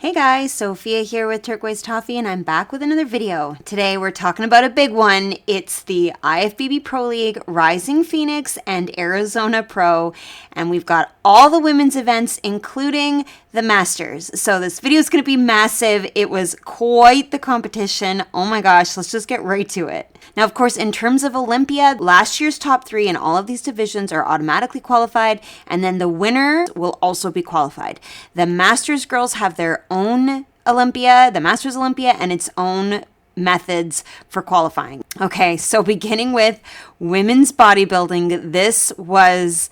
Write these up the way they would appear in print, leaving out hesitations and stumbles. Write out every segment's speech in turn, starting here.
Hey guys, Sophia here with Turquoise Toffee, and I'm back with another video. Today we're talking about a big one. It's the IFBB Pro League, Rising Phoenix, and Arizona Pro, and we've got all the women's events, including the Masters. So this video is going to be massive. It was quite the competition. Oh my gosh, let's just get right to it. Now, of course, in terms of Olympia, last year's top three in all of these divisions are automatically qualified, and then the winner will also be qualified. The Masters girls have their own Olympia, the Masters Olympia, and its own methods for qualifying. Okay, so beginning with women's bodybuilding, this was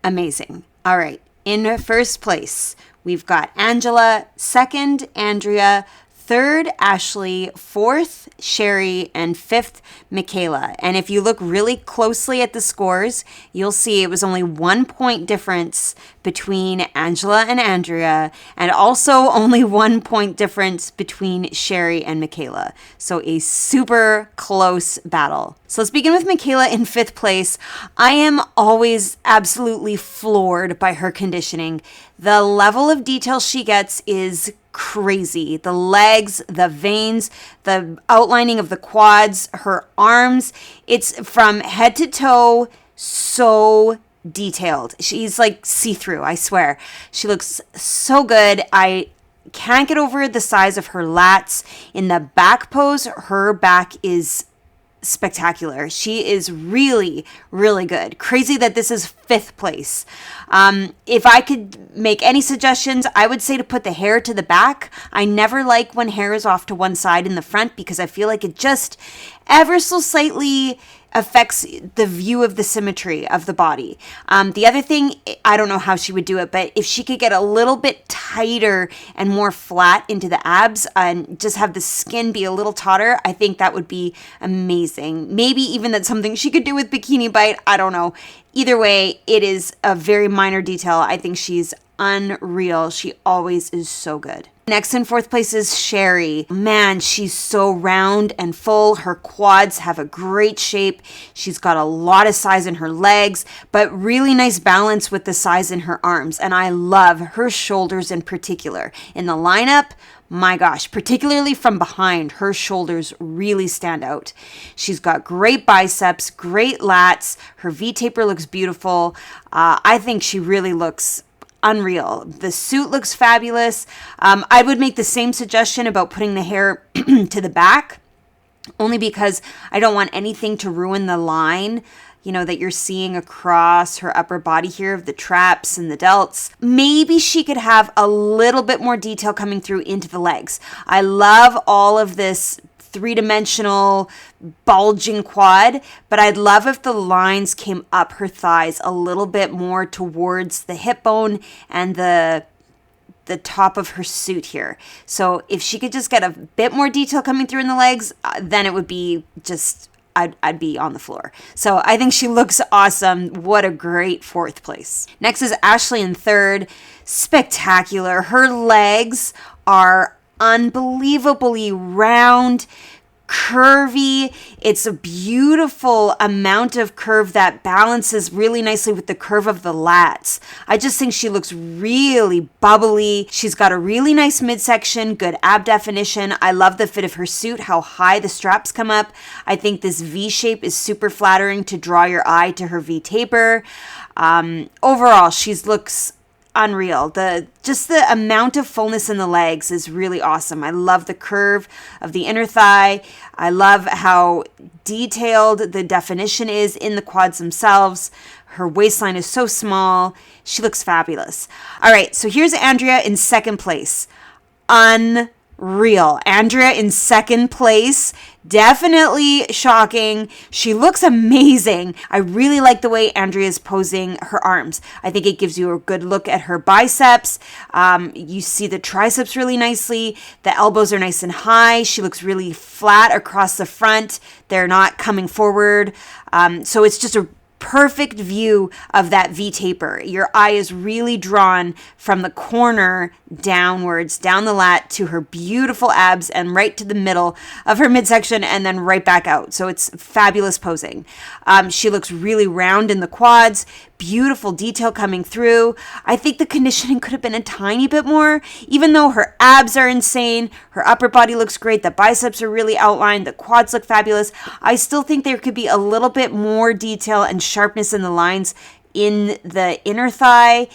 amazing. All right, in first place, we've got Angela, second, Andrea, third, Ashley, fourth, Sherry, and fifth, Michaela. And if you look really closely at the scores, you'll see it was only 1 point difference between Angela and Andrea, and also only 1 point difference between Sherry and Michaela. So a super close battle. So let's begin with Michaela in fifth place. I am always absolutely floored by her conditioning. The level of detail she gets is crazy. The legs, the veins, the outlining of the quads, her arms, it's from head to toe, so detailed. She's like see-through, I swear. She looks so good. I can't get over the size of her lats. In the back pose, her back is spectacular. She is really, really good. Crazy that this is fifth place. If I could make any suggestions, I would say to put the hair to the back. I never like when hair is off to one side in the front because I feel like it just ever so slightly affects the view of the symmetry of the body. The other thing, I don't know how she would do it, but if she could get a little bit tighter and more flat into the abs and just have the skin be a little tauter, I think that would be amazing. Maybe even that's something she could do with Bikini Bite. I don't know. Either way, it is a very minor detail. I think she's unreal. She always is so good. Next in fourth place is Sherry. Man, she's so round and full. Her quads have a great shape. She's got a lot of size in her legs, but really nice balance with the size in her arms. And I love her shoulders in particular. In the lineup, my gosh, particularly from behind, her shoulders really stand out. She's got great biceps, great lats. Her V-taper looks beautiful. I think she really looks unreal. The suit looks fabulous. I would make the same suggestion about putting the hair to the back, only because I don't want anything to ruin the line, that you're seeing across her upper body here of the traps and the delts. Maybe she could have a little bit more detail coming through into the legs. I love all of this three-dimensional bulging quad, but I'd love if the lines came up her thighs a little bit more towards the hip bone and the top of her suit here. So if she could just get a bit more detail coming through in the legs, then it would be just, I'd be on the floor. So I think she looks awesome. What a great fourth place. Next is Ashley in third. Spectacular. Her legs are unbelievably round, curvy. It's a beautiful amount of curve that balances really nicely with the curve of the lats. I just think she looks really bubbly. She's got a really nice midsection, good ab definition. I love the fit of her suit, how high the straps come up. I think this V shape is super flattering to draw your eye to her V taper. Overall, she looks unreal. The amount of fullness in the legs is really awesome. I love the curve of the inner thigh. I love how detailed the definition is in the quads themselves. Her waistline is so small. She looks fabulous. All right, so here's Andrea in second place. Unreal. Andrea in second place. Definitely shocking. She looks amazing. I really like the way Andrea is posing her arms. I think it gives you a good look at her biceps. You see the triceps really nicely. The elbows are nice and high. She looks really flat across the front. They're not coming forward. So it's just a perfect view of that V-taper. Your eye is really drawn from the corner downwards, down the lat to her beautiful abs and right to the middle of her midsection and then right back out. So it's fabulous posing. She looks really round in the quads, beautiful detail coming through. I think the conditioning could have been a tiny bit more, even though her abs are insane, her upper body looks great, the biceps are really outlined, the quads look fabulous. I still think there could be a little bit more detail and sharpness in the lines in the inner thigh,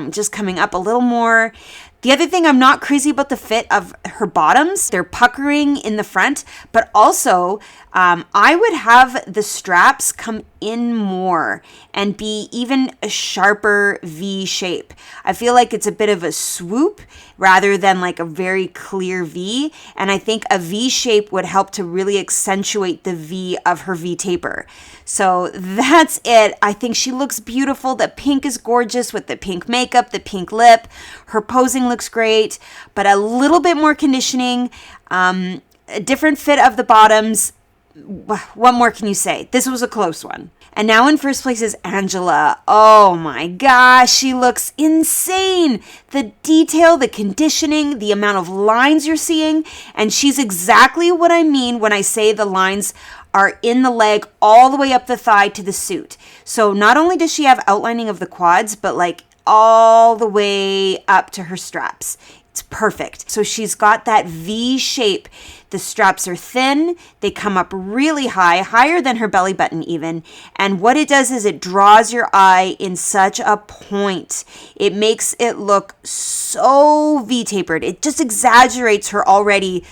just coming up a little more. The other thing, I'm not crazy about the fit of her bottoms. They're puckering in the front, but also I would have the straps come in more and be even a sharper V shape. I feel like it's a bit of a swoop rather than like a very clear V. And I think a V shape would help to really accentuate the V of her V taper. So that's it. I think she looks beautiful. The pink is gorgeous with the pink makeup, the pink lip. Her posing looks great, but a little bit more conditioning, a different fit of the bottoms. What more can you say? This was a close one. And now in first place is Angela. Oh my gosh, she looks insane. The detail, the conditioning, the amount of lines you're seeing, and she's exactly what I mean when I say the lines are in the leg all the way up the thigh to the suit. So not only does she have outlining of the quads, but like all the way up to her straps. It's perfect. So she's got that V shape. The straps are thin. They come up really high, higher than her belly button even. And what it does is it draws your eye in such a point. It makes it look so V-tapered. It just exaggerates her already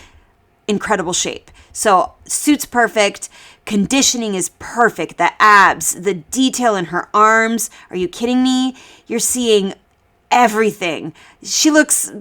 incredible shape. So suit's perfect. Conditioning is perfect. The abs, the detail in her arms. Are you kidding me? You're seeing everything. She looks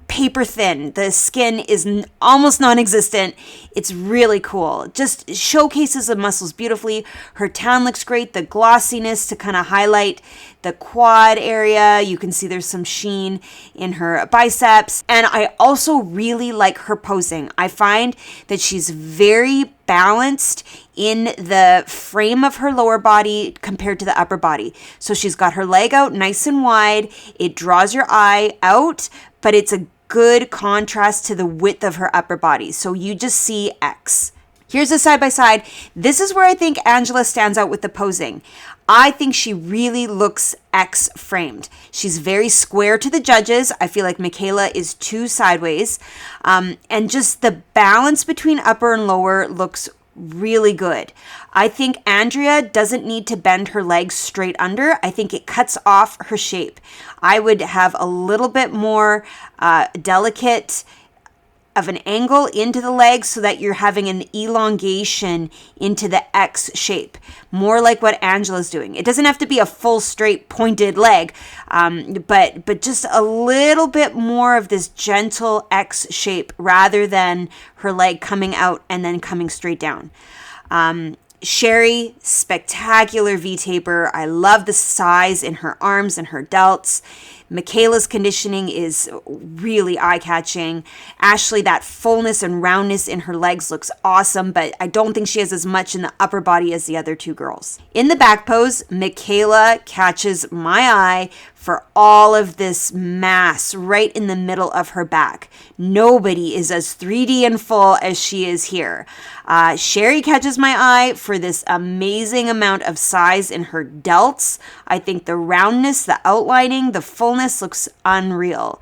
paper thin. The skin is almost non-existent. It's really cool. Just showcases the muscles beautifully. Her tan looks great. The glossiness to kind of highlight the quad area. You can see there's some sheen in her biceps. And I also really like her posing. I find that she's very balanced in the frame of her lower body compared to the upper body. So she's got her leg out nice and wide. It draws your eye out, but it's a good contrast to the width of her upper body. So you just see X. Here's a side by side. This is where I think Angela stands out with the posing. I think she really looks X framed. She's very square to the judges. I feel like Michaela is too sideways. And just the balance between upper and lower looks really good. I think Andrea doesn't need to bend her legs straight under. I think it cuts off her shape. I would have a little bit more delicate of an angle into the legs so that you're having an elongation into the X shape, more like what Angela's doing. It doesn't have to be a full straight pointed leg, but just a little bit more of this gentle X shape rather than her leg coming out and then coming straight down. Sherry, spectacular V-taper. I love the size in her arms and her delts. Michaela's conditioning is really eye-catching. Ashley, that fullness and roundness in her legs looks awesome, but I don't think she has as much in the upper body as the other two girls. In the back pose, Michaela catches my eye for all of this mass right in the middle of her back. Nobody is as 3D and full as she is here. Sherry catches my eye for this amazing amount of size in her delts. I think the roundness, the outlining, the fullness looks unreal.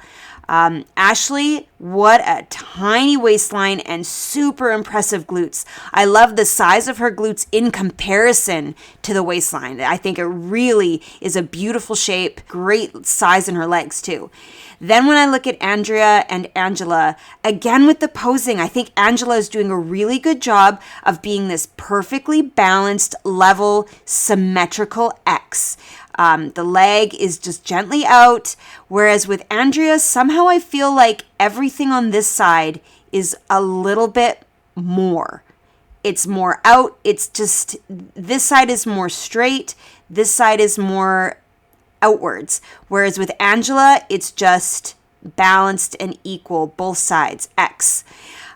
Ashley, what a tiny waistline and super impressive glutes. I love the size of her glutes in comparison to the waistline. I think it really is a beautiful shape, great size in her legs too. Then when I look at Andrea and Angela, again with the posing, I think Angela is doing a really good job of being this perfectly balanced, level, symmetrical X. The leg is just gently out, whereas with Andrea, somehow I feel like everything on this side is a little bit more. It's more out. It's just, this side is more straight. This side is more outwards. Whereas with Angela, it's just balanced and equal, both sides, X.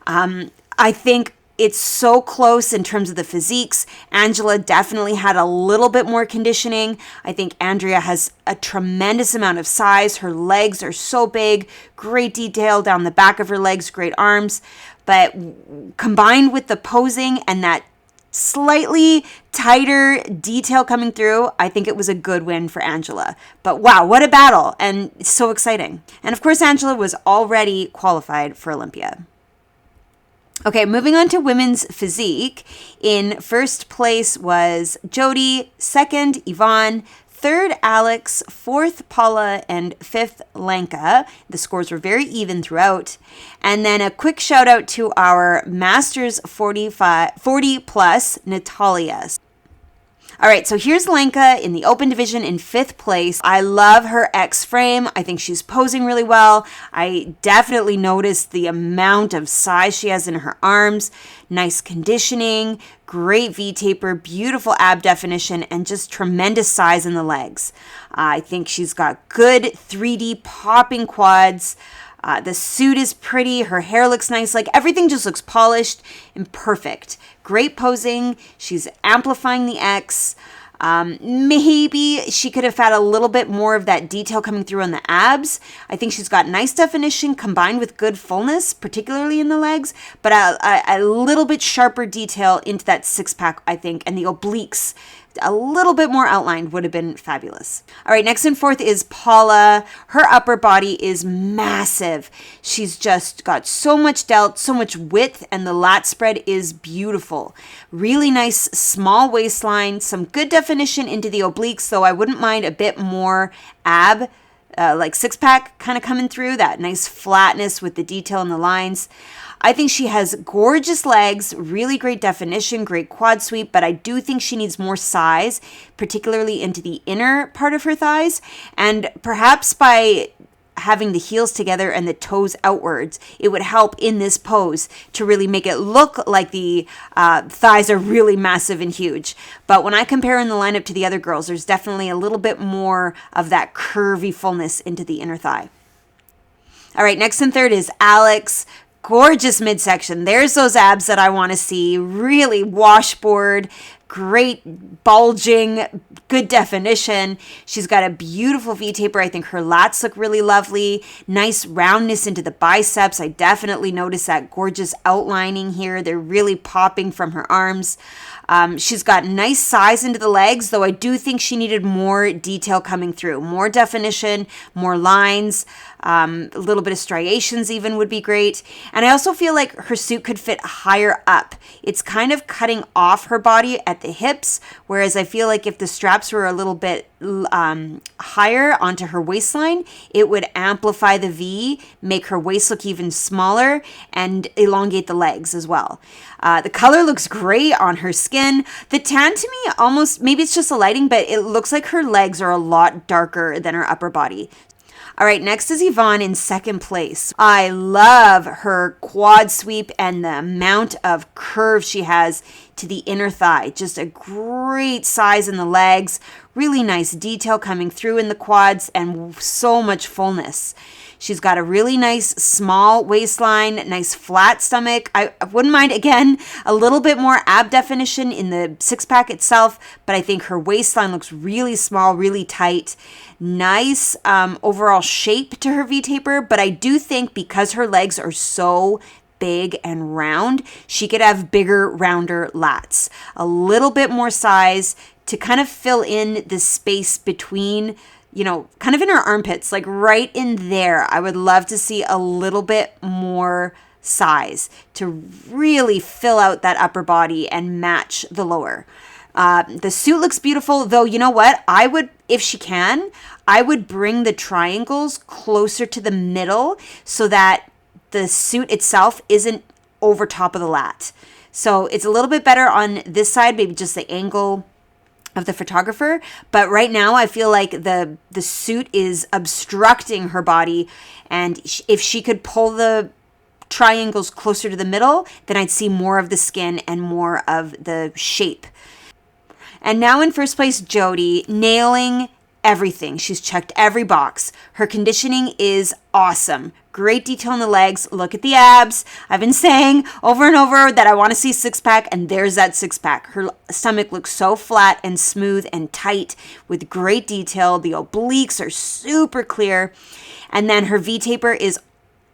I think it's so close in terms of the physiques. Angela definitely had a little bit more conditioning. I think Andrea has a tremendous amount of size. Her legs are so big, great detail down the back of her legs, great arms. But combined with the posing and that slightly tighter detail coming through, I think it was a good win for Angela. But wow, what a battle, and it's so exciting. And of course, Angela was already qualified for Olympia. Okay, moving on to women's physique. In first place was Jody, second Yvonne, third Alex, fourth Paula, and fifth Lenka. The scores were very even throughout. And then a quick shout out to our Masters 40 plus, Natalia. All right, so here's Lenka in the open division in fifth place. I love her X frame. I think she's posing really well. I definitely noticed the amount of size she has in her arms. Nice conditioning, great V-taper, beautiful ab definition, and just tremendous size in the legs. I think she's got good 3D popping quads. The suit is pretty. Her hair looks nice. Like everything just looks polished and perfect. Great posing. She's amplifying the X. Maybe she could have had a little bit more of that detail coming through on the abs. I think she's got nice definition combined with good fullness, particularly in the legs, but a little bit sharper detail into that six-pack, I think, and the obliques. A little bit more outlined would have been fabulous. All right, next and fourth is Paula. Her upper body is massive. She's just got so much delt, so much width, and the lat spread is beautiful. Really nice small waistline, some good definition into the obliques, though I wouldn't mind a bit more ab, like six-pack kind of coming through, that nice flatness with the detail in the lines. I think she has gorgeous legs, really great definition, great quad sweep, but I do think she needs more size, particularly into the inner part of her thighs. And perhaps by having the heels together and the toes outwards, it would help in this pose to really make it look like the thighs are really massive and huge. But when I compare in the lineup to the other girls, there's definitely a little bit more of that curvy fullness into the inner thigh. All right, next and third is Alex. Gorgeous midsection. There's those abs that I want to see. Really washboard, great bulging, good definition. She's got a beautiful V-taper. I think her lats look really lovely. Nice roundness into the biceps. I definitely notice that gorgeous outlining here. They're really popping from her arms. She's got nice size into the legs, though I do think she needed more detail coming through. More definition, more lines, a little bit of striations even would be great. And I also feel like her suit could fit higher up. It's kind of cutting off her body at the hips, whereas I feel like if the straps were a little bit higher onto her waistline, it would amplify the V, make her waist look even smaller, and elongate the legs as well. The color looks great on her skin. The tan to me almost, maybe it's just the lighting, but it looks like her legs are a lot darker than her upper body. All right, next is Yvonne in second place. I love her quad sweep and the amount of curve she has to the inner thigh. Just a great size in the legs, really nice detail coming through in the quads, and so much fullness. She's got a really nice small waistline, nice flat stomach. I wouldn't mind, again, a little bit more ab definition in the six-pack itself, but I think her waistline looks really small, really tight. Nice overall shape to her V-taper, but I do think because her legs are so big and round, she could have bigger, rounder lats. A little bit more size to kind of fill in the space between, you know, kind of in her armpits, like right in there. I would love to see a little bit more size to really fill out that upper body and match the lower. The suit looks beautiful, though. You know what? I would, if she can, I would bring the triangles closer to the middle so that the suit itself isn't over top of the lat. So it's a little bit better on this side, maybe just the angle of the photographer, but right now I feel like the suit is obstructing her body, and if she could pull the triangles closer to the middle, then I'd see more of the skin and more of the shape. And now in first place, Jody, nailing everything. She's checked every box. Her conditioning is awesome. Great detail in the legs. Look at the abs. I've been saying over and over that I want to see six-pack, and there's that six-pack. Her stomach looks so flat and smooth and tight with great detail. The obliques are super clear. And then her V-taper is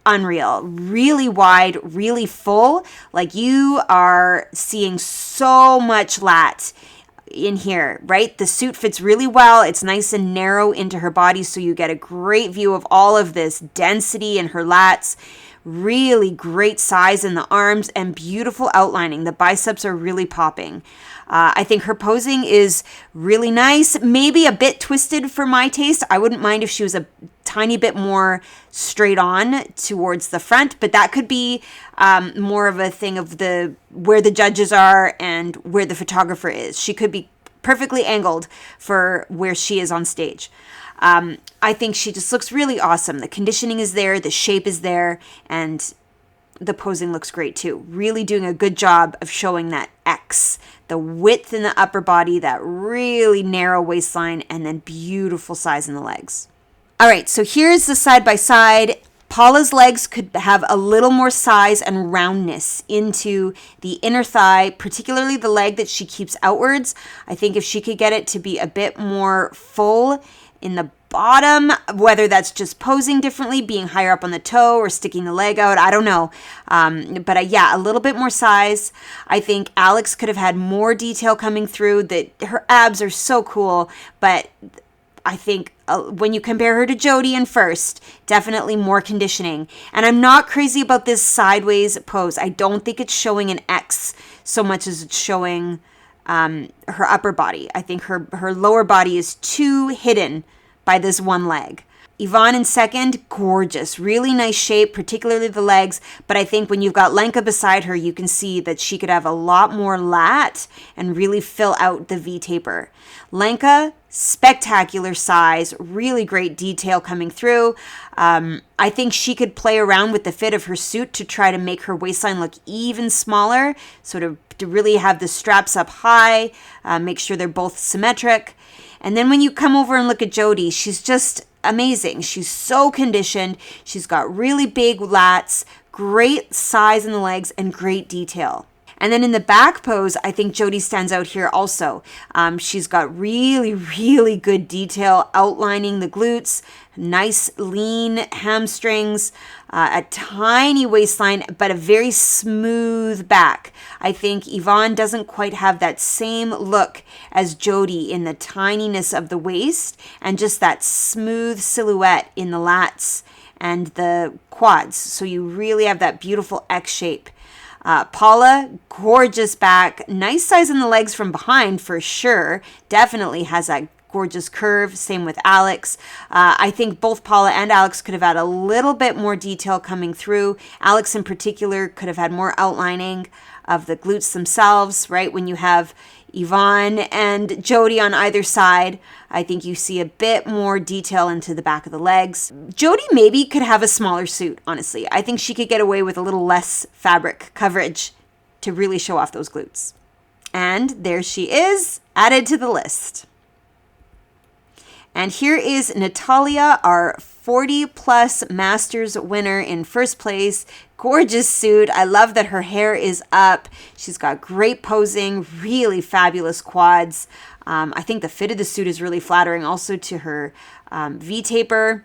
unreal. Really wide, really full. Like you are seeing so much lat in here, right? The suit fits really well. It's nice and narrow into her body, so you get a great view of all of this density in her lats. Really great size in the arms and beautiful outlining. The biceps are really popping. I think her posing is really nice, maybe a bit twisted for my taste. I wouldn't mind if she was a tiny bit more straight on towards the front, but that could be more of a thing of where the judges are and where the photographer is. She could be perfectly angled for where she is on stage. I think she just looks really awesome. The conditioning is there, the shape is there, and the posing looks great too. Really doing a good job of showing that X, the width in the upper body, that really narrow waistline, and then beautiful size in the legs. All right, so here's the side by side. Paula's legs could have a little more size and roundness into the inner thigh, particularly the leg that she keeps outwards. I think if she could get it to be a bit more full in the bottom, whether that's just posing differently, being higher up on the toe or sticking the leg out, I don't know. But yeah, a little bit more size. I think Alex could have had more detail coming through. That her abs are so cool, but I think when you compare her to Jody in first, definitely more conditioning. And I'm not crazy about this sideways pose. I don't think it's showing an X so much as it's showing her upper body. I think her lower body is too hidden by this one leg. Yvonne in second, gorgeous, really nice shape, particularly the legs. But I think when you've got Lenka beside her, you can see that she could have a lot more lat and really fill out the V taper. Lenka, spectacular size, really great detail coming through. I think she could play around with the fit of her suit to try to make her waistline look even smaller, sort of to really have the straps up high, make sure they're both symmetric. And then when you come over and look at Jody, she's just amazing. She's so conditioned. She's got really big lats, great size in the legs, and great detail. And then in the back pose, I think Jody stands out here also. She's got really, really good detail outlining the glutes, nice lean hamstrings, a tiny waistline, but a very smooth back. I think Yvonne doesn't quite have that same look as Jody in the tininess of the waist and just that smooth silhouette in the lats and the quads. So you really have that beautiful X shape. Paula, gorgeous back, nice size in the legs from behind for sure. Definitely has that gorgeous curve. Same with Alex. I think both Paula and Alex could have had a little bit more detail coming through. Alex in particular could have had more outlining of the glutes themselves, right? When you have Yvonne and Jody on either side, I think you see a bit more detail into the back of the legs. Jody maybe could have a smaller suit, honestly. I think she could get away with a little less fabric coverage to really show off those glutes. And there she is, added to the list. And here is Natalia, our 40 plus Masters winner in first place. Gorgeous suit. I love that her hair is up. She's got great posing, really fabulous quads. I think the fit of the suit is really flattering also to her V taper.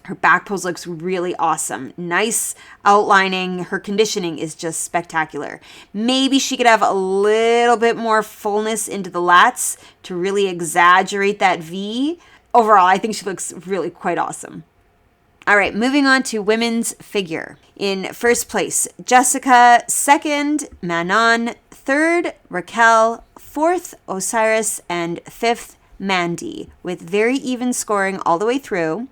Her back pose looks really awesome. Nice outlining. Her conditioning is just spectacular. Maybe she could have a little bit more fullness into the lats to really exaggerate that V. Overall, I think she looks really quite awesome. All right, moving on to women's figure. In first place, Jessica. Second, Manon. Third, Raquel. Fourth, Osiris. And fifth, Mandy, with very even scoring all the way through.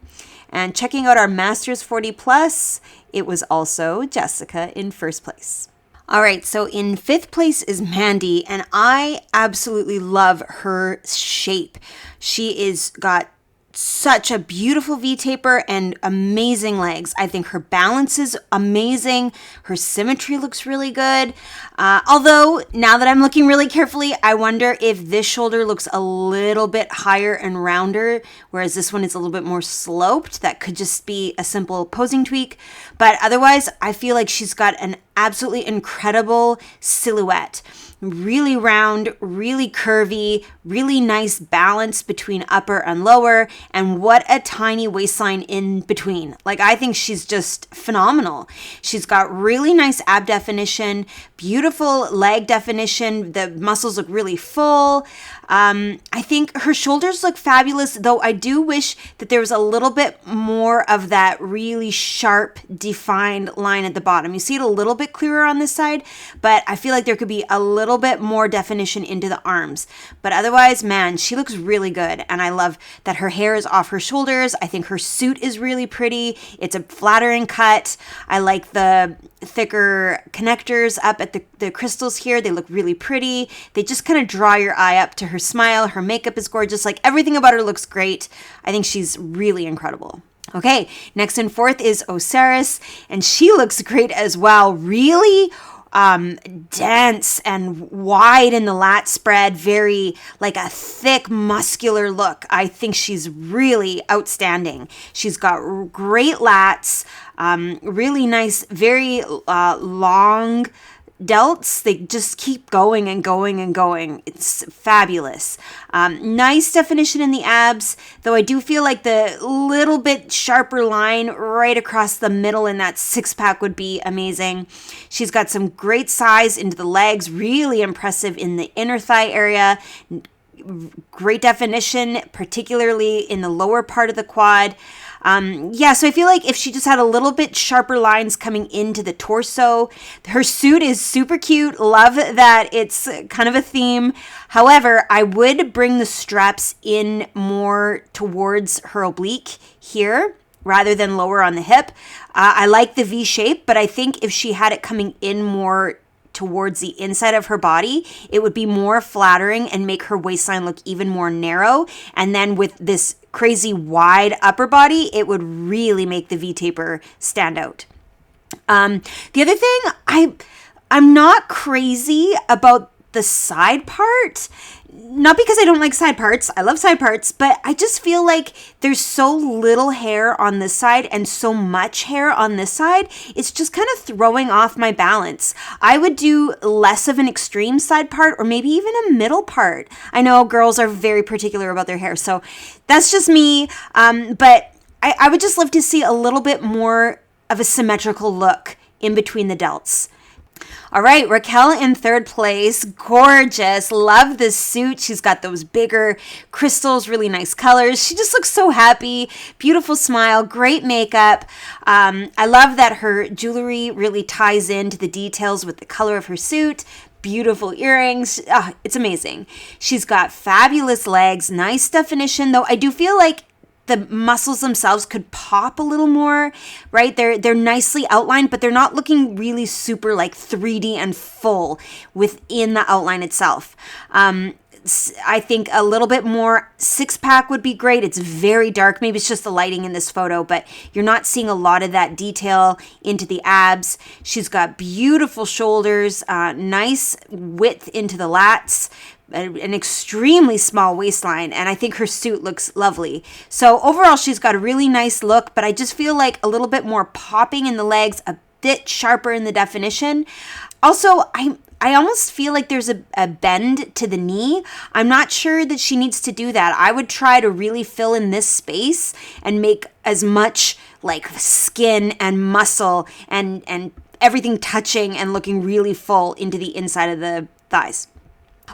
And checking out our Masters 40 Plus, it was also Jessica in first place. All right, so in fifth place is Mandy, and I absolutely love her shape. She is got such a beautiful V-taper and amazing legs. I think her balance is amazing. Her symmetry looks really good. Although, now that I'm looking really carefully, I wonder if this shoulder looks a little bit higher and rounder, whereas this one is a little bit more sloped. That could just be a simple posing tweak. But otherwise, I feel like she's got an absolutely incredible silhouette. Really round, really curvy, really nice balance between upper and lower, and what a tiny waistline in between. Like, I think she's just phenomenal. She's got really nice ab definition, beautiful leg definition. The muscles look really full. I think her shoulders look fabulous, though I do wish that there was a little bit more of that really sharp, defined line at the bottom. You see it a little bit clearer on this side, but I feel like there could be a little bit more definition into the arms. But otherwise, man, she looks really good. And I love that her hair is off her shoulders. I think her suit is really pretty. It's a flattering cut. I like the thicker connectors up at the crystals here. They look really pretty. They just kind of draw your eye up to her smile. Her makeup is gorgeous. Like, everything about her looks great. I think she's really incredible. Okay, next and fourth is Osiris, and she looks great as well. Really dense and wide in the lat spread, very like a thick muscular look. I think she's really outstanding. She's got great lats, really nice, very long delts. They just keep going and going and going. It's fabulous. Nice definition in the abs, though I do feel like the little bit sharper line right across the middle in that six-pack would be amazing. She's got some great size into the legs, really impressive in the inner thigh area. Great definition, particularly in the lower part of the quad. So I feel like if she just had a little bit sharper lines coming into the torso. Her suit is super cute. Love that it's kind of a theme. However, I would bring the straps in more towards her oblique here rather than lower on the hip. I like the V shape, but I think if she had it coming in more towards the inside of her body, it would be more flattering and make her waistline look even more narrow. And then with this crazy wide upper body, it would really make the V-taper stand out. The other thing, I'm not crazy about the side part. Not because I don't like side parts. I love side parts, but I just feel like there's so little hair on this side and so much hair on this side. It's just kind of throwing off my balance. I would do less of an extreme side part or maybe even a middle part. I know girls are very particular about their hair, so that's just me. But I would just love to see a little bit more of a symmetrical look in between the delts. All right, Raquel in third place. Gorgeous. Love this suit. She's got those bigger crystals, really nice colors. She just looks so happy. Beautiful smile, great makeup. I love that her jewelry really ties into the details with the color of her suit. Beautiful earrings. It's amazing. She's got fabulous legs, nice definition, though I do feel like the muscles themselves could pop a little more, right? They're nicely outlined, but they're not looking really super like 3D and full within the outline itself. I think a little bit more six-pack would be great. It's very dark. Maybe it's just the lighting in this photo, but you're not seeing a lot of that detail into the abs. She's got beautiful shoulders, nice width into the lats, an extremely small waistline, and I think her suit looks lovely. So overall, she's got a really nice look, but I just feel like a little bit more popping in the legs, a bit sharper in the definition. Also, I almost feel like there's a bend to the knee. I'm not sure that she needs to do that. I would try to really fill in this space and make as much like skin and muscle and everything touching and looking really full into the inside of the thighs.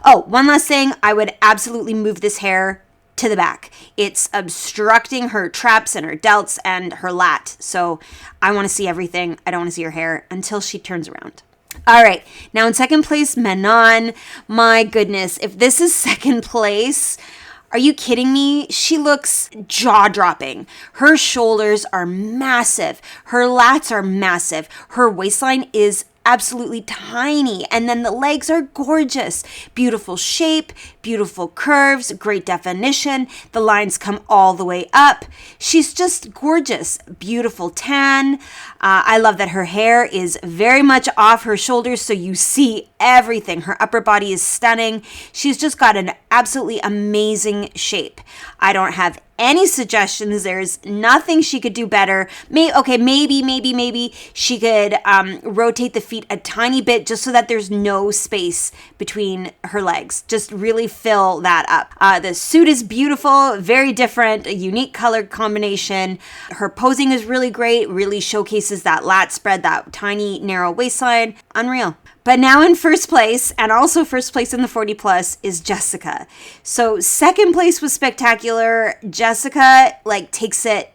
Oh, one last thing. I would absolutely move this hair to the back. It's obstructing her traps and her delts and her lat. So I want to see everything. I don't want to see her hair until she turns around. All right. Now in second place, Manon. My goodness. If this is second place, are you kidding me? She looks jaw-dropping. Her shoulders are massive. Her lats are massive. Her waistline is absolutely tiny. And then the legs are gorgeous. Beautiful shape, beautiful curves, great definition. The lines come all the way up. She's just gorgeous. Beautiful tan. I love that her hair is very much off her shoulders, so you see everything. Her upper body is stunning. She's just got an absolutely amazing shape. I don't have any suggestions. There's nothing she could do better. Maybe she could rotate the feet a tiny bit just so that there's no space between her legs. Just really fill that up. The suit is beautiful, very different, a unique color combination. Her posing is really great, really showcases that lat spread, that tiny narrow waistline. Unreal. But now in first place, and also first place in the 40 plus, is Jessica. So second place was spectacular. Jessica takes it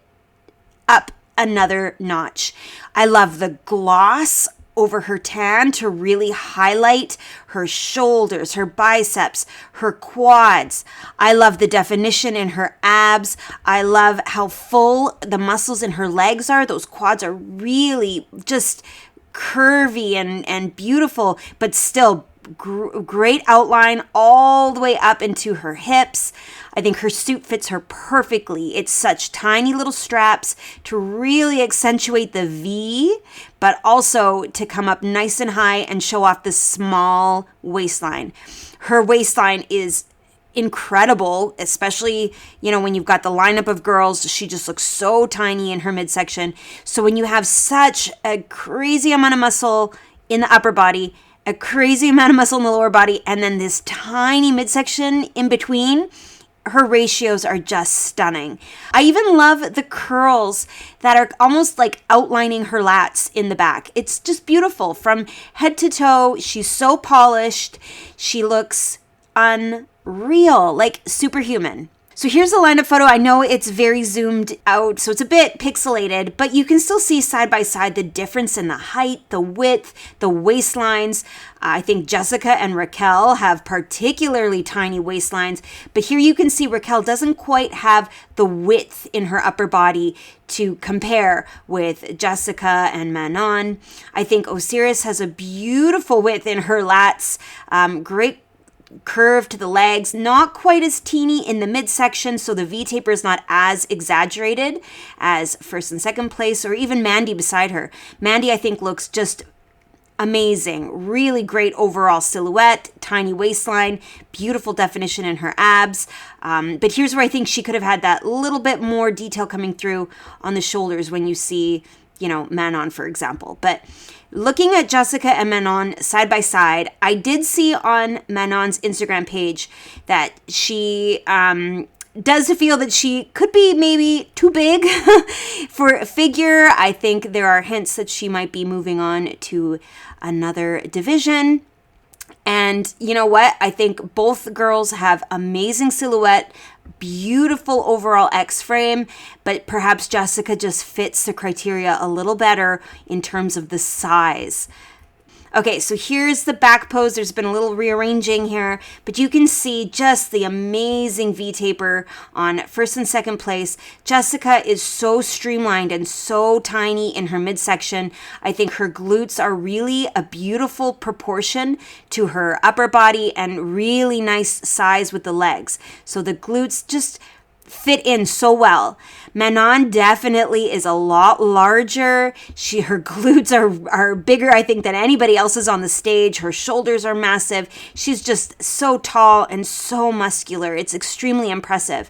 up another notch. I love the gloss over her tan to really highlight her shoulders, her biceps, her quads. I love the definition in her abs. I love how full the muscles in her legs are. Those quads are really just curvy and beautiful, but still great outline all the way up into her hips. I think her suit fits her perfectly. It's such tiny little straps to really accentuate the V, but also to come up nice and high and show off the small waistline. Her waistline is incredible, especially, when you've got the lineup of girls. She just looks so tiny in her midsection. So when you have such a crazy amount of muscle in the upper body, a crazy amount of muscle in the lower body, and then this tiny midsection in between, her ratios are just stunning. I even love the curls that are almost like outlining her lats in the back. It's just beautiful from head to toe. She's so polished. She looks unreal, like superhuman. So here's the lineup photo. I know it's very zoomed out, so it's a bit pixelated, but you can still see side by side the difference in the height, the width, the waistlines. I think Jessica and Raquel have particularly tiny waistlines, but here you can see Raquel doesn't quite have the width in her upper body to compare with Jessica and Manon. I think Osiris has a beautiful width in her lats, great curve to the legs, not quite as teeny in the midsection, so the V taper is not as exaggerated as first and second place, or even Mandy beside her. Mandy, I think, looks just amazing. Really great overall silhouette, tiny waistline, beautiful definition in her abs. But here's where I think she could have had that little bit more detail coming through on the shoulders when you see, Manon, for example. But looking at Jessica and Manon side by side, I did see on Manon's Instagram page that she does feel that she could be maybe too big for a figure. I think there are hints that she might be moving on to another division. And you know what? I think both girls have amazing silhouette, beautiful overall X frame, but perhaps Jessica just fits the criteria a little better in terms of the size. Okay, so here's the back pose. There's been a little rearranging here, but you can see just the amazing V taper on first and second place. Jessica is so streamlined and so tiny in her midsection. I think her glutes are really a beautiful proportion to her upper body and really nice size with the legs. So the glutes just fit in so well. Manon definitely is a lot larger. Her glutes are bigger, I think, than anybody else's on the stage. Her shoulders are massive. She's just so tall and so muscular. It's extremely impressive.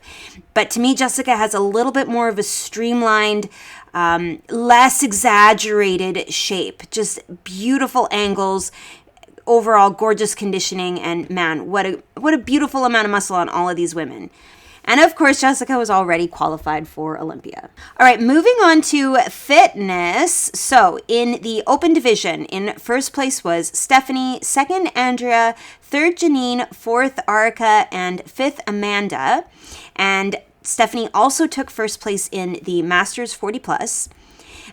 But to me, Jessica has a little bit more of a streamlined, less exaggerated shape. Just beautiful angles. Overall gorgeous conditioning, and man, what a beautiful amount of muscle on all of these women. And of course, Jessica was already qualified for Olympia. All right, moving on to fitness. So in the open division, in first place was Stephanie, second Andrea, third Janine, fourth Arica, and fifth Amanda. And Stephanie also took first place in the Masters 40 plus.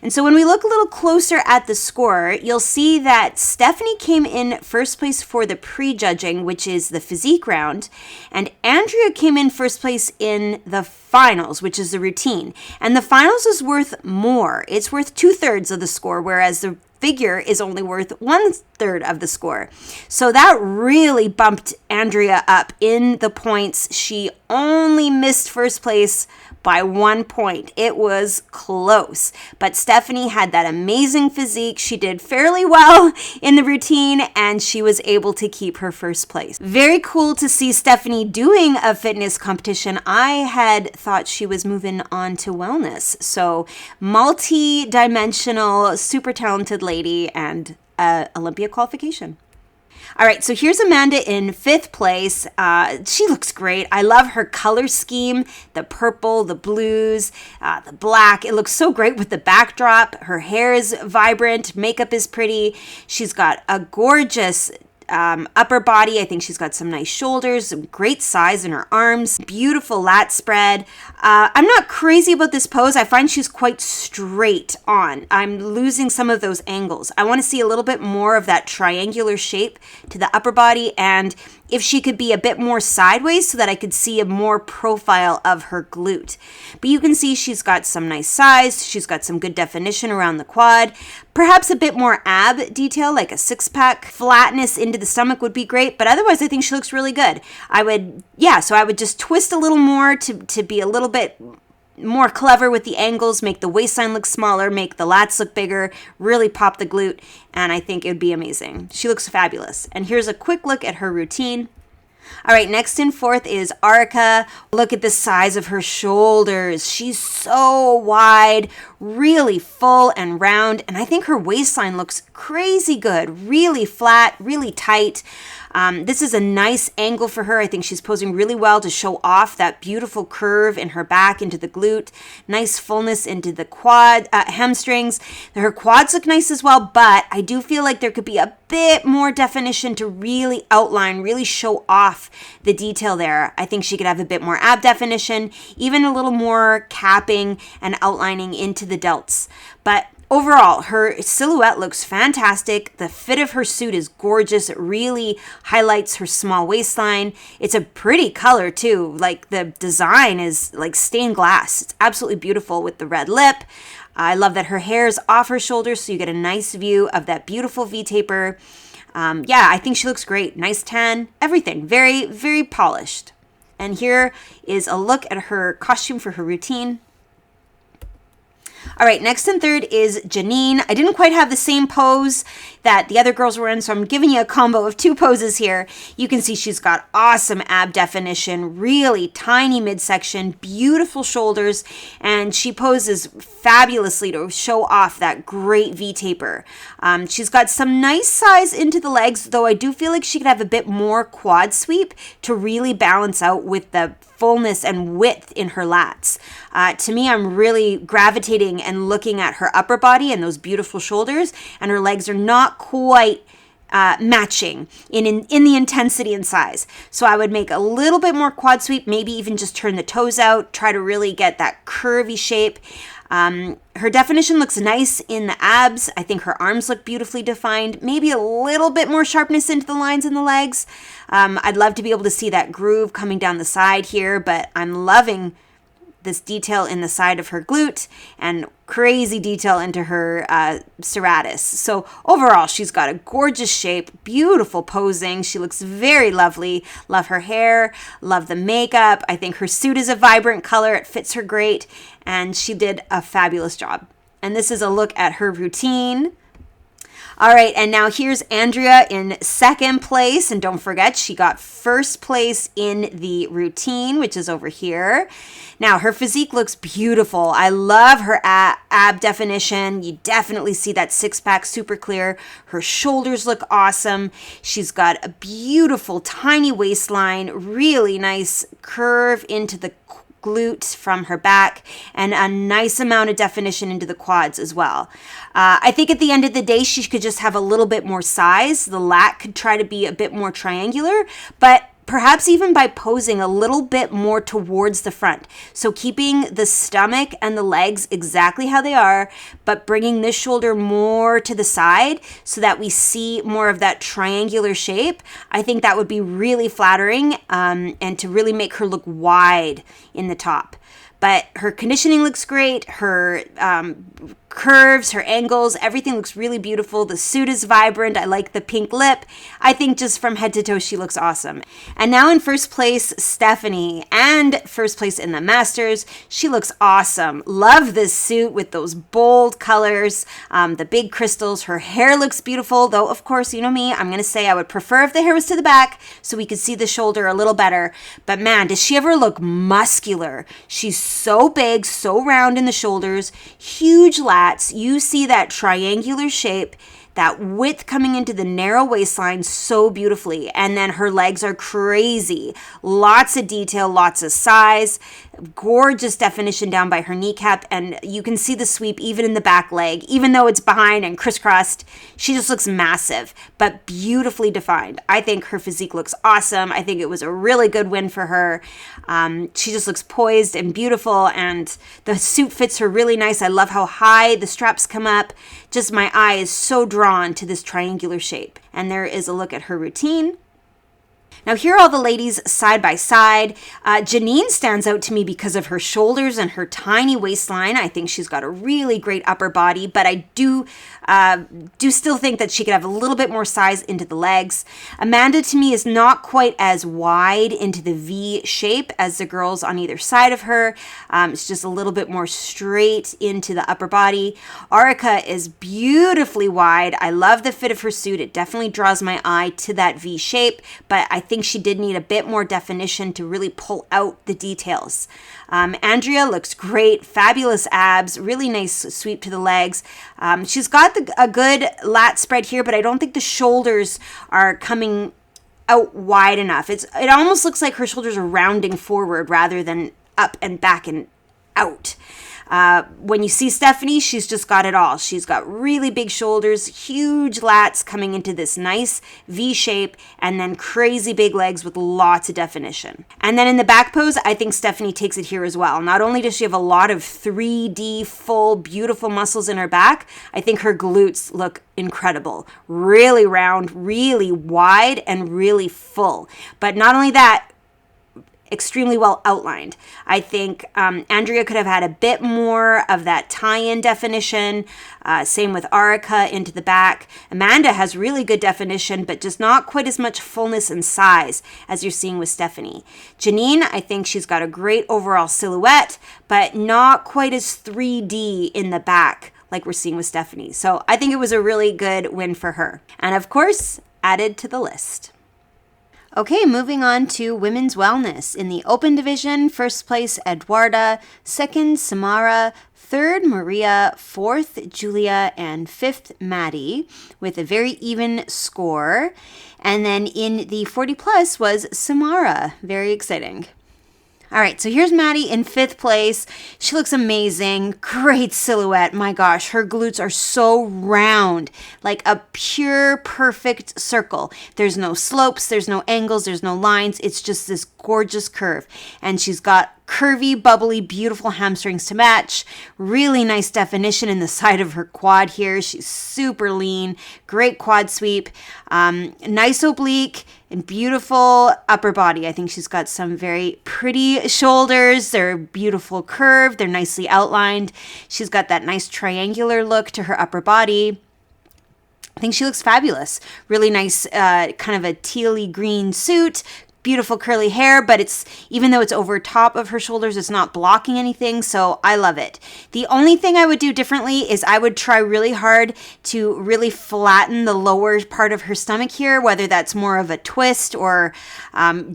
And so when we look a little closer at the score, you'll see that Stephanie came in first place for the pre-judging, which is the physique round, and Andrea came in first place in the finals, which is the routine. And the finals is worth more. It's worth 2/3 of the score, whereas the figure is only worth 1/3 of the score. So that really bumped Andrea up in the points. She only missed first place by 1 point. It was close, but Stephanie had that amazing physique. She did fairly well in the routine, and she was able to keep her first place. Very cool to see Stephanie doing a fitness competition. I had thought she was moving on to wellness. So multi-dimensional, super talented lady, and Olympia qualification. All right, so here's Amanda in 5th place. She looks great. I love her color scheme, the purple, the blues, the black. It looks so great with the backdrop. Her hair is vibrant. Makeup is pretty. She's got a gorgeous upper body. I think she's got some nice shoulders, some great size in her arms, beautiful lat spread. I'm not crazy about this pose. I find she's quite straight on. I'm losing some of those angles. I want to see a little bit more of that triangular shape to the upper body, and if she could be a bit more sideways so that I could see a more profile of her glute. But you can see she's got some nice size. She's got some good definition around the quad. Perhaps a bit more ab detail, like a 6-pack. Flatness into the stomach would be great, but otherwise I think she looks really good. I would just twist a little more to be a little bit more clever with the angles, make the waistline look smaller, make the lats look bigger, really pop the glute, and I think it would be amazing. She looks fabulous. And here's a quick look at her routine. All right, next in 4th is Arika. Look at the size of her shoulders. She's so wide, really full and round, and I think her waistline looks crazy good, really flat, really tight. This is a nice angle for her. I think she's posing really well to show off that beautiful curve in her back into the glute, nice fullness into the quad, hamstrings. Her quads look nice as well, but I do feel like there could be a bit more definition to really outline, really show off the detail there. I think she could have a bit more ab definition, even a little more capping and outlining into the delts. But overall, her silhouette looks fantastic. The fit of her suit is gorgeous. It really highlights her small waistline. It's a pretty color too. Like, the design is like stained glass. It's absolutely beautiful with the red lip. I love that her hair is off her shoulders, so you get a nice view of that beautiful V-taper. I think she looks great. Nice tan, everything. Very, very polished. And here is a look at her costume for her routine. All right, next in 3rd is Janine. I didn't quite have the same pose that the other girls were in, so I'm giving you a combo of 2 poses here. You can see she's got awesome ab definition, really tiny midsection, beautiful shoulders, and she poses fabulously to show off that great V-taper. She's got some nice size into the legs, though I do feel like she could have a bit more quad sweep to really balance out with the fullness and width in her lats. To me, I'm really gravitating and looking at her upper body and those beautiful shoulders, and her legs are not quite matching in the intensity and size. So I would make a little bit more quad sweep, maybe even just turn the toes out, try to really get that curvy shape. Her definition looks nice in the abs. I think her arms look beautifully defined. Maybe a little bit more sharpness into the lines in the legs. I'd love to be able to see that groove coming down the side here, but I'm loving this detail in the side of her glute and crazy detail into her serratus. So overall, she's got a gorgeous shape, beautiful posing. She looks very lovely. Love her hair, love the makeup. I think her suit is a vibrant color. It fits her great, and she did a fabulous job. And this is a look at her routine. All right, and now here's Andrea in 2nd place. And don't forget, she got 1st place in the routine, which is over here. Now, her physique looks beautiful. I love her ab definition. You definitely see that 6-pack super clear. Her shoulders look awesome. She's got a beautiful tiny waistline, really nice curve into the glute from her back, and a nice amount of definition into the quads as well. I think at the end of the day, she could just have a little bit more size. The lat could try to be a bit more triangular, but perhaps even by posing a little bit more towards the front. So keeping the stomach and the legs exactly how they are, but bringing this shoulder more to the side so that we see more of that triangular shape. I think that would be really flattering, and to really make her look wide in the top. But her conditioning looks great. Her curves, her angles, everything looks really beautiful. The suit is vibrant. I like the pink lip. I think just from head to toe, she looks awesome. And now in first place, Stephanie, and first place in the Masters. She looks awesome. Love this suit with those bold colors, the big crystals. Her hair looks beautiful, though, of course, you know me, I'm going to say I would prefer if the hair was to the back so we could see the shoulder a little better. But man, does she ever look muscular. She's so big, so round in the shoulders, huge lats. You see that triangular shape, that width coming into the narrow waistline so beautifully. And then her legs are crazy. Lots of detail, lots of size, gorgeous definition down by her kneecap. And you can see the sweep even in the back leg, even though it's behind and crisscrossed. She just looks massive, but beautifully defined. I think her physique looks awesome. I think it was a really good win for her. She just looks poised and beautiful, and the suit fits her really nice. I love how high the straps come up. Just my eye is so drawn to this triangular shape. And there is a look at her routine. Now here are all the ladies side by side. Janine stands out to me because of her shoulders and her tiny waistline. I think she's got a really great upper body, but I do still think that she could have a little bit more size into the legs. Amanda to me is not quite as wide into the V shape as the girls on either side of her. It's just a little bit more straight into the upper body. Arica is beautifully wide. I love the fit of her suit. It definitely draws my eye to that V shape, but I think she did need a bit more definition to really pull out the details. Andrea looks great, fabulous abs, really nice sweep to the legs. She's got a good lat spread here, but I don't think the shoulders are coming out wide enough. It almost looks like her shoulders are rounding forward rather than up and back and out. When you see Stephanie, she's just got it all. She's got really big shoulders, huge lats coming into this nice V shape, and then crazy big legs with lots of definition. And then in the back pose, I think Stephanie takes it here as well. Not only does she have a lot of 3D full, beautiful muscles in her back, I think her glutes look incredible. Really round, really wide, and really full. But not only that, extremely well outlined. I think Andrea could have had a bit more of that tie-in definition. Same with Arica into the back. Amanda has really good definition, but just not quite as much fullness and size as you're seeing with Stephanie. Janine, I think she's got a great overall silhouette, but not quite as 3D in the back like we're seeing with Stephanie. So I think it was a really good win for her. And of course, added to the list. Okay, moving on to women's wellness. In the open division, first place Eduarda, second Samara, third Maria, fourth Julia, and fifth Maddie with a very even score. And then in the 40 plus was Samara. Very exciting. All right, so here's Maddie in fifth place. She looks amazing. Great silhouette. My gosh, her glutes are so round, like a pure, perfect circle. There's no slopes, there's no angles, there's no lines. It's just this gorgeous curve. And she's got curvy, bubbly, beautiful hamstrings to match. Really nice definition in the side of her quad here. She's super lean. Great quad sweep. Nice oblique and beautiful upper body. I think she's got some very pretty shoulders. They're beautiful curve. They're nicely outlined. She's got that nice triangular look to her upper body. I think she looks fabulous. Really nice, kind of a tealy green suit. Beautiful curly hair, but it's, even though it's over top of her shoulders, it's not blocking anything, so I love it. The only thing I would do differently is I would try really hard to really flatten the lower part of her stomach here, whether that's more of a twist or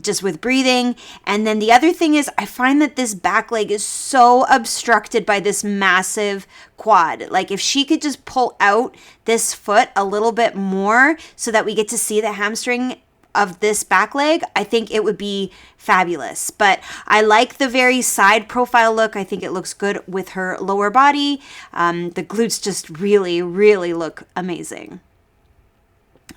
just with breathing. And then the other thing is I find that this back leg is so obstructed by this massive quad. Like if she could just pull out this foot a little bit more so that we get to see the hamstring of this back leg, I think it would be fabulous. But I like the very side profile look. I think it looks good with her lower body. The glutes just really, really look amazing.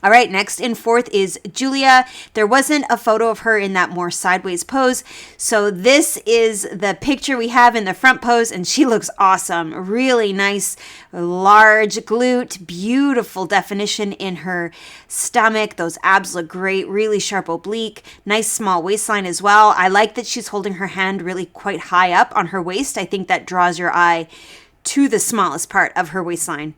All right, next in fourth is Julia. There wasn't a photo of her in that more sideways pose, so this is the picture we have in the front pose, and she looks awesome. Really nice, large glute, beautiful definition in her stomach. Those abs look great, really sharp oblique, nice small waistline as well. I like that she's holding her hand really quite high up on her waist. I think that draws your eye to the smallest part of her waistline.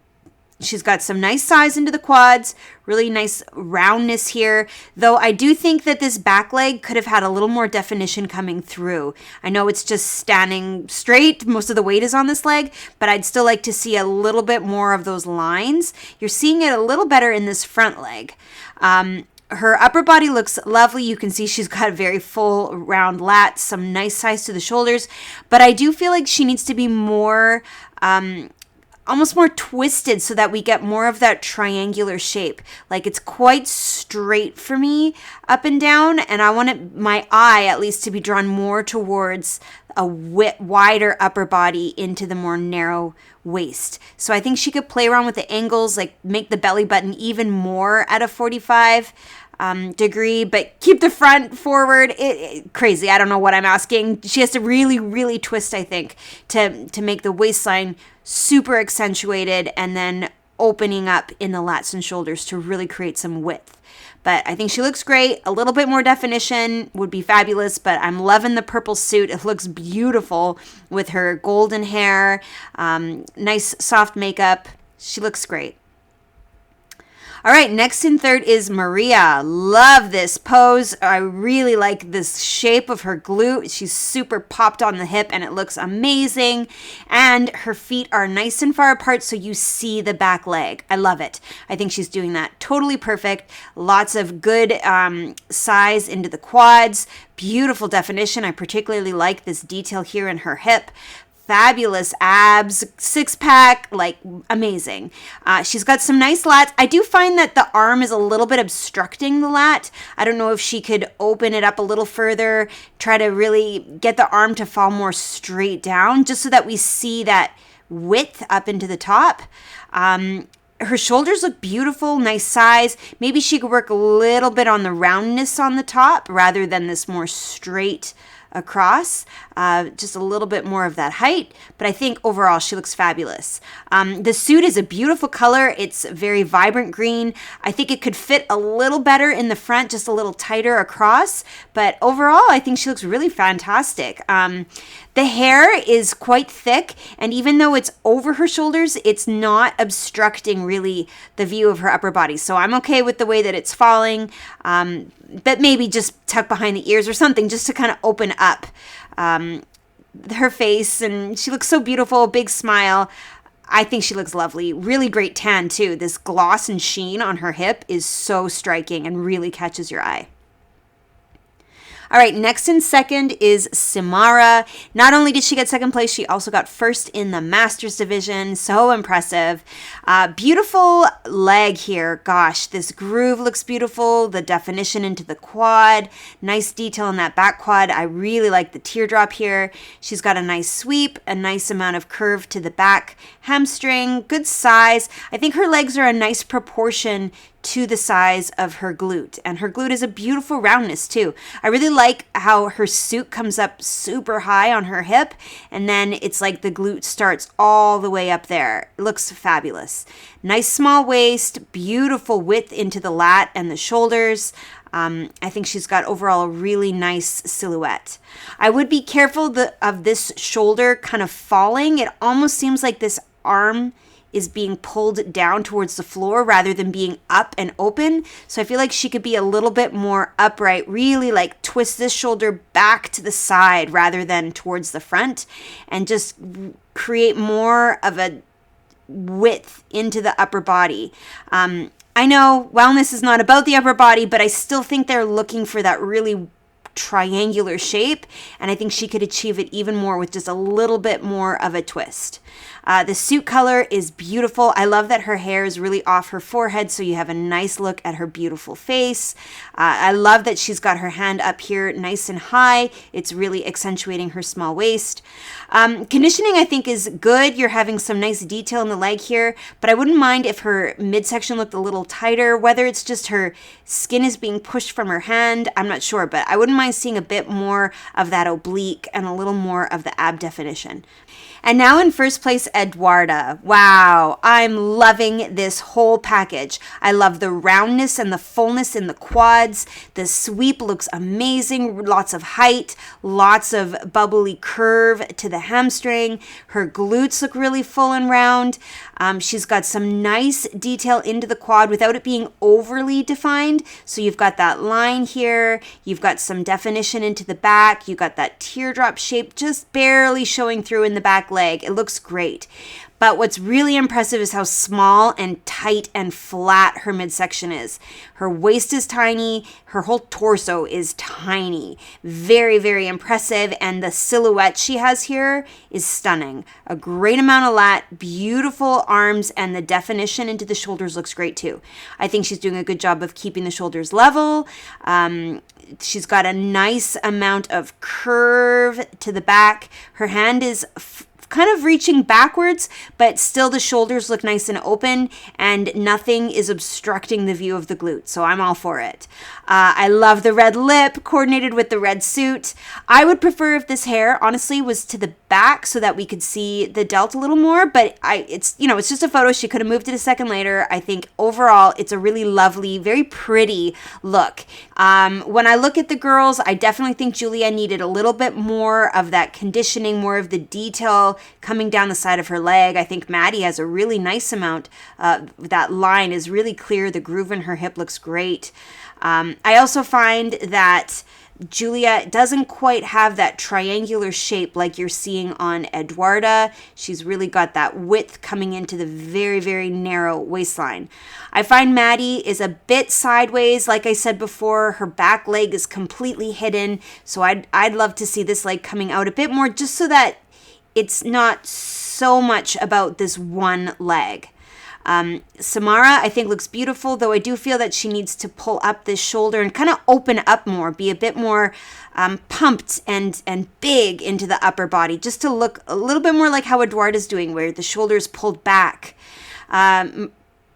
She's got some nice size into the quads, really nice roundness here, though I do think that this back leg could have had a little more definition coming through. I know it's just standing straight, most of the weight is on this leg, but I'd still like to see a little bit more of those lines. You're seeing it a little better in this front leg. Her upper body looks lovely. You can see she's got very full round lats, some nice size to the shoulders, but I do feel like she needs to be more almost more twisted so that we get more of that triangular shape. Like it's quite straight for me up and down, and I want my eye at least to be drawn more towards a wider upper body into the more narrow waist. So I think she could play around with the angles, like make the belly button even more at a 45 degree, but keep the front forward. Crazy. I don't know what I'm asking. She has to really, really twist, I think, to make the waistline super accentuated and then opening up in the lats and shoulders to really create some width. But I think she looks great. A little bit more definition would be fabulous, but I'm loving the purple suit. It looks beautiful with her golden hair, nice soft makeup. She looks great. All right, next in third is Maria. Love this pose. I really like this shape of her glute. She's super popped on the hip and it looks amazing. And her feet are nice and far apart so you see the back leg. I love it. I think she's doing that totally perfect. Lots of good size into the quads. Beautiful definition. I particularly like this detail here in her hip. Fabulous abs, six-pack, like amazing. She's got some nice lats. I do find that the arm is a little bit obstructing the lat. I don't know if she could open it up a little further, try to really get the arm to fall more straight down, just so that we see that width up into the top. Her shoulders look beautiful, nice size. Maybe she could work a little bit on the roundness on the top rather than this more straight across, just a little bit more of that height, but I think overall she looks fabulous. The suit is a beautiful color. It's very vibrant green. I think it could fit a little better in the front, just a little tighter across, but overall I think she looks really fantastic. The hair is quite thick, and even though it's over her shoulders, it's not obstructing really the view of her upper body. So I'm okay with the way that it's falling, but maybe just tuck behind the ears or something just to kind of open up her face. And she looks so beautiful, big smile. I think she looks lovely. Really great tan too. This gloss and sheen on her hip is so striking and really catches your eye. All right, next in second is Samara. Not only did she get second place, she also got first in the Masters division. So impressive. Beautiful leg here. Gosh, this groove looks beautiful. The definition into the quad. Nice detail in that back quad. I really like the teardrop here. She's got a nice sweep, a nice amount of curve to the back hamstring. Good size. I think her legs are a nice proportion to the size of her glute, and her glute is a beautiful roundness too. I really like how her suit comes up super high on her hip, and then it's like the glute starts all the way up there. It looks fabulous. Nice small waist, beautiful width into the lat and the shoulders. I think she's got overall a really nice silhouette. I would be careful of this shoulder kind of falling. It almost seems like this arm is being pulled down towards the floor rather than being up and open. So I feel like she could be a little bit more upright, really like twist this shoulder back to the side rather than towards the front, and just create more of a width into the upper body. I know wellness is not about the upper body, but I still think they're looking for that really triangular shape, and I think she could achieve it even more with just a little bit more of a twist. The suit color is beautiful. I love that her hair is really off her forehead, so you have a nice look at her beautiful face. I love that she's got her hand up here nice and high. It's really accentuating her small waist. Conditioning, I think, is good. You're having some nice detail in the leg here, but I wouldn't mind if her midsection looked a little tighter, whether it's just her skin is being pushed from her hand. I'm not sure, but I wouldn't mind seeing a bit more of that oblique and a little more of the ab definition. And now in first place, Eduarda. Wow, I'm loving this whole package. I love the roundness and the fullness in the quads. The sweep looks amazing, lots of height, lots of bubbly curve to the hamstring. Her glutes look really full and round. She's got some nice detail into the quad without it being overly defined. So you've got that line here, you've got some definition into the back, you've got that teardrop shape just barely showing through in the back leg. It looks great. But what's really impressive is how small and tight and flat her midsection is. Her waist is tiny. Her whole torso is tiny. Very, very impressive. And the silhouette she has here is stunning. A great amount of lat, beautiful arms, and the definition into the shoulders looks great too. I think she's doing a good job of keeping the shoulders level. She's got a nice amount of curve to the back. Her hand is kind of reaching backwards, but still the shoulders look nice and open and nothing is obstructing the view of the glute. So I'm all for it. I love the red lip coordinated with the red suit. I would prefer if this hair honestly was to the back so that we could see the delt a little more, but it's just a photo. She could have moved it a second later. I think overall it's a really lovely, very pretty look. When I look at the girls, I definitely think Julia needed a little bit more of that conditioning, more of the detail coming down the side of her leg. I think Maddie has a really nice amount. That line is really clear. The groove in her hip looks great. I also find that Julia doesn't quite have that triangular shape like you're seeing on Eduarda. She's really got that width coming into the very, very narrow waistline. I find Maddie is a bit sideways. Like I said before, her back leg is completely hidden. So I'd love to see this leg coming out a bit more just so that it's not so much about this one leg. Samara, I think, looks beautiful, though I do feel that she needs to pull up this shoulder and kind of open up more, be a bit more pumped and big into the upper body, just to look a little bit more like how Eduarda's doing, where the shoulder's pulled back.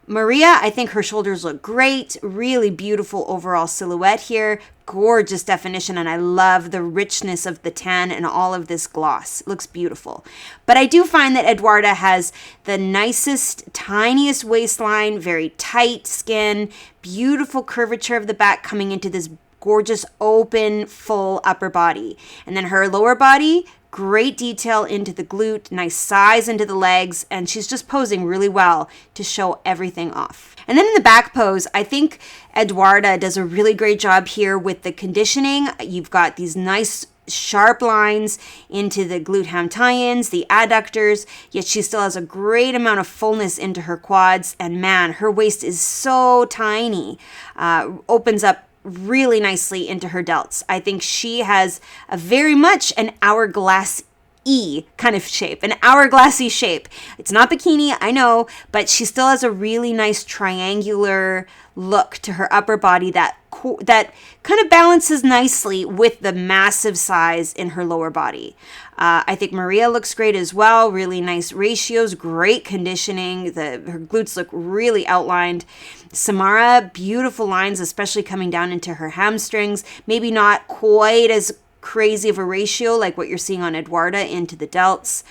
Maria, I think her shoulders look great. Really beautiful overall silhouette here. Gorgeous definition, and I love the richness of the tan and all of this gloss. It looks beautiful. But I do find that Eduarda has the nicest, tiniest waistline, very tight skin, beautiful curvature of the back coming into this gorgeous, open, full upper body. And then her lower body, great detail into the glute, nice size into the legs, and she's just posing really well to show everything off. And then in the back pose, I think Eduarda does a really great job here with the conditioning. You've got these nice sharp lines into the glute ham tie-ins, the adductors, yet she still has a great amount of fullness into her quads. And man, her waist is so tiny, opens up really nicely into her delts. I think she has a very much an hourglass E kind of shape, an hourglassy shape. It's not bikini, I know, but she still has a really nice triangular look to her upper body that kind of balances nicely with the massive size in her lower body. I think Maria looks great as well. Really nice ratios, great conditioning. Her glutes look really outlined. Samara, beautiful lines, especially coming down into her hamstrings. Maybe not quite as crazy of a ratio like what you're seeing on Eduarda into the delts.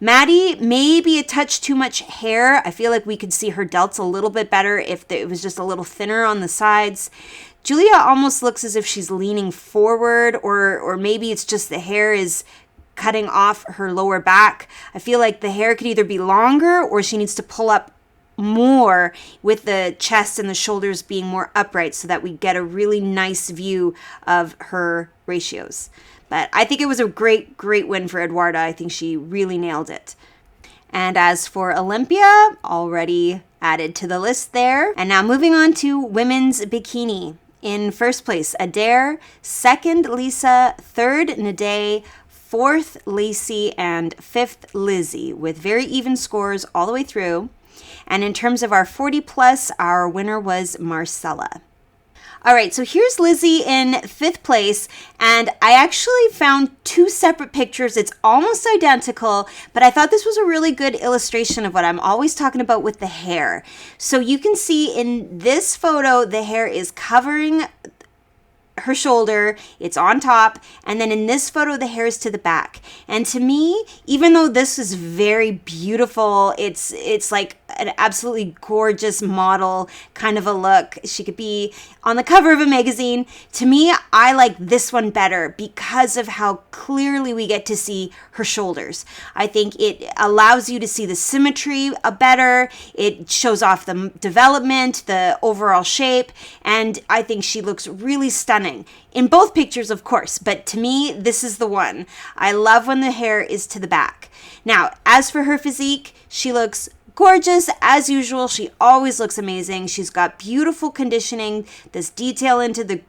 Maddie, maybe a touch too much hair. I feel like we could see her delts a little bit better if it was just a little thinner on the sides. Julia almost looks as if she's leaning forward, or maybe it's just the hair is cutting off her lower back. I feel like the hair could either be longer or she needs to pull up more with the chest and the shoulders being more upright so that we get a really nice view of her ratios. But I think it was a great, great win for Eduarda. I think she really nailed it. And as for Olympia, already added to the list there. And now moving on to women's bikini. In first place, Adair. Second, Lisa. Third, Nade. Fourth, Lacey. And fifth, Lizzie, with very even scores all the way through. And in terms of our 40 plus, our winner was Marcella. All right, so here's Lizzie in fifth place, and I actually found two separate pictures. It's almost identical, but I thought this was a really good illustration of what I'm always talking about with the hair. So you can see in this photo, the hair is covering her shoulder, it's on top, and then in this photo the hair is to the back. And to me, even though this is very beautiful, it's like an absolutely gorgeous model kind of a look. She could be on the cover of a magazine. To me, I like this one better because of how clearly we get to see her shoulders. I think it allows you to see the symmetry better. It shows off the development, the overall shape, and I think she looks really stunning. In both pictures, of course, but to me, this is the one. I love when the hair is to the back. Now, as for her physique, she looks gorgeous as usual. She always looks amazing. She's got beautiful conditioning, this detail into the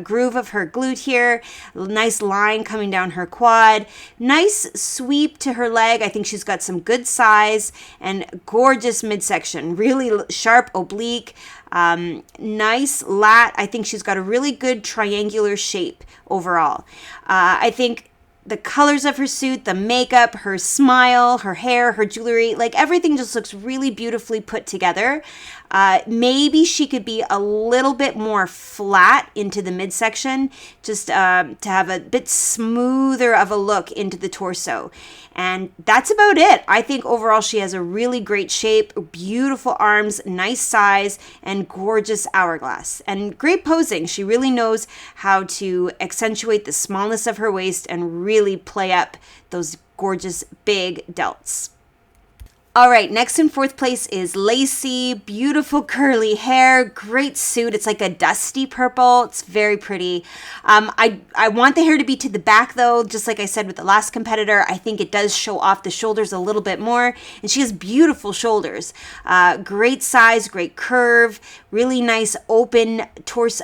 groove of her glute here, nice line coming down her quad, nice sweep to her leg. I think she's got some good size and gorgeous midsection, really sharp oblique, nice lat. I think she's got a really good triangular shape overall. I think the colors of her suit, the makeup, her smile, her hair, her jewelry, like everything just looks really beautifully put together. Maybe she could be a little bit more flat into the midsection, just to have a bit smoother of a look into the torso. And that's about it. I think overall she has a really great shape, beautiful arms, nice size, and gorgeous hourglass. And great posing. She really knows how to accentuate the smallness of her waist and really play up those gorgeous big delts. All right, next in fourth place is Lacey. Beautiful curly hair, great suit. It's like a dusty purple. It's very pretty. I want the hair to be to the back though, just like I said with the last competitor. I think it does show off the shoulders a little bit more, and she has beautiful shoulders. Great size, great curve, really nice open torso,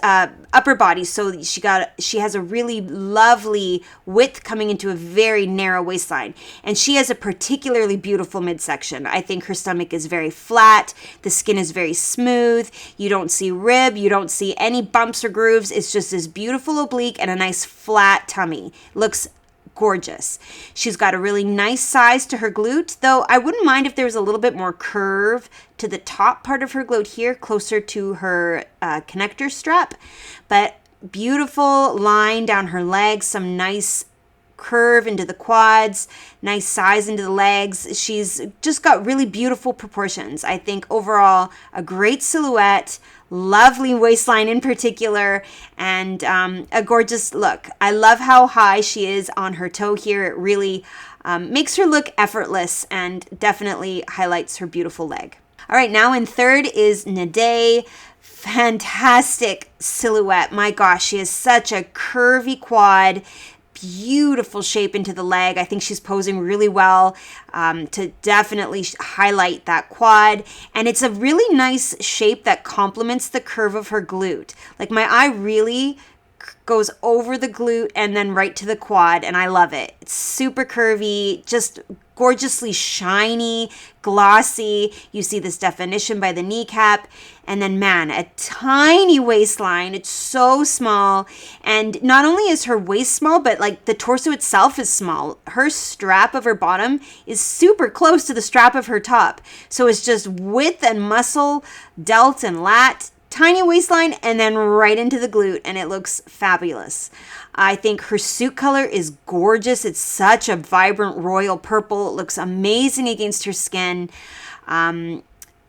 upper body. So she has a really lovely width coming into a very narrow waistline, and she has a particularly beautiful midsection. I think her stomach is very flat. The skin is very smooth. You don't see rib. You don't see any bumps or grooves. It's just this beautiful oblique and a nice flat tummy. Looks gorgeous. She's got a really nice size to her glute, though I wouldn't mind if there was a little bit more curve to the top part of her glute here, closer to her connector strap. But beautiful line down her legs, some nice curve into the quads, nice size into the legs. She's just got really beautiful proportions. I think overall a great silhouette, lovely waistline in particular, and a gorgeous look. I love how high she is on her toe here. It really makes her look effortless and definitely highlights her beautiful leg. All right, now in third is Nade. Fantastic silhouette. My gosh, she has such a curvy quad, beautiful shape into the leg. I think she's posing really well to definitely highlight that quad. And it's a really nice shape that complements the curve of her glute. Like my eye really goes over the glute and then right to the quad, and I love it. It's super curvy, just gorgeously shiny, glossy. You see this definition by the kneecap, and then man, a tiny waistline. It's so small, and not only is her waist small, but like the torso itself is small. Her strap of her bottom is super close to the strap of her top, so it's just width and muscle, delt and lat, tiny waistline, and then right into the glute, and it looks fabulous. I think her suit color is gorgeous. It's such a vibrant royal purple. It looks amazing against her skin.